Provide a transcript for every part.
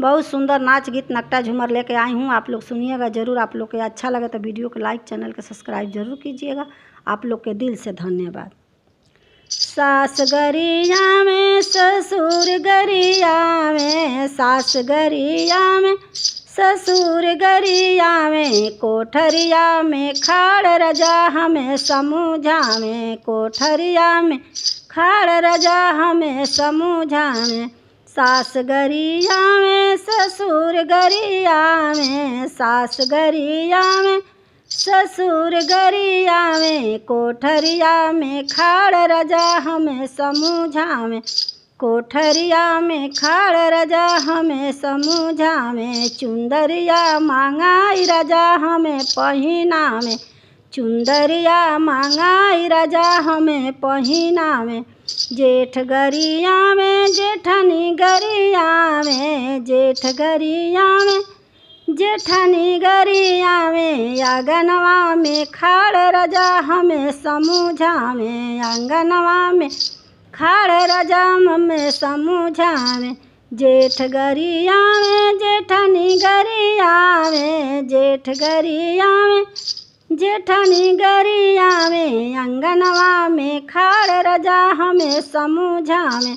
बहुत सुंदर नाच गीत नकटा झूमर लेके आई हूँ। आप लोग सुनिएगा ज़रूर। आप लोग के अच्छा लगे तो वीडियो को लाइक, चैनल को सब्सक्राइब ज़रूर कीजिएगा। आप लोग के दिल से धन्यवाद। सास गरिया में ससुर गरिया में, सास गरिया में ससुर गरिया में, कोठरिया में खाड़ रजा हमें समूझा में, कोठरिया में खाड़ रजा हमें समूझा में। सास गरिया में ससुर गरिया में, सास गरिया में ससुर गरिया में, कोठरिया में खाड़ रजा हमें समूझा में, कोठरिया में खाड़ रजा हमें समूझा में। चुंदरिया मांगाई रजा हमें पहिना में, चुंदरिया मांगाई रजा हमें पहिना में। जेठ गरिया में जेठनी गरिया में, जेठ गरिया में जेठनी गरिया में, आंगनवा में खाड़ रजा हमें समूझा में, आंगनवा में खाड़ रजा हमें समूझा में। जेठ गरिया में जेठनी गरिया में, जेठ गरिया में जेठनी गरिया में, आंगनवा में खाड़ रजा हमें समूझा में,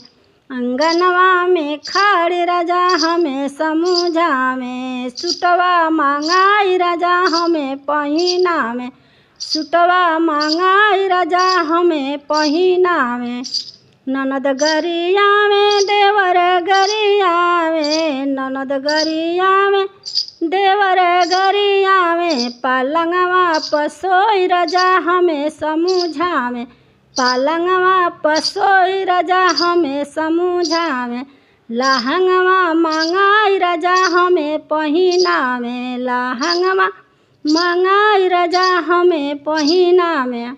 आंगनवा में खाड़ रजा हमें समूझा में। सुटवा मांगाई रजा हमें पहिना में, सुटवा मांगाई रजा हमें पहिना में। ननद गरिया में देवर गरिया में, ननद गरिया में देवर गरिया में, पलंगवा पसोई रजा हमें समूझा में, पलंगवा पसोई रजा हमें समूझा में। लहंगवा मांगाई रजा हमें पहिना में, लहंगवा मांगाई रजा हमें पहिना में।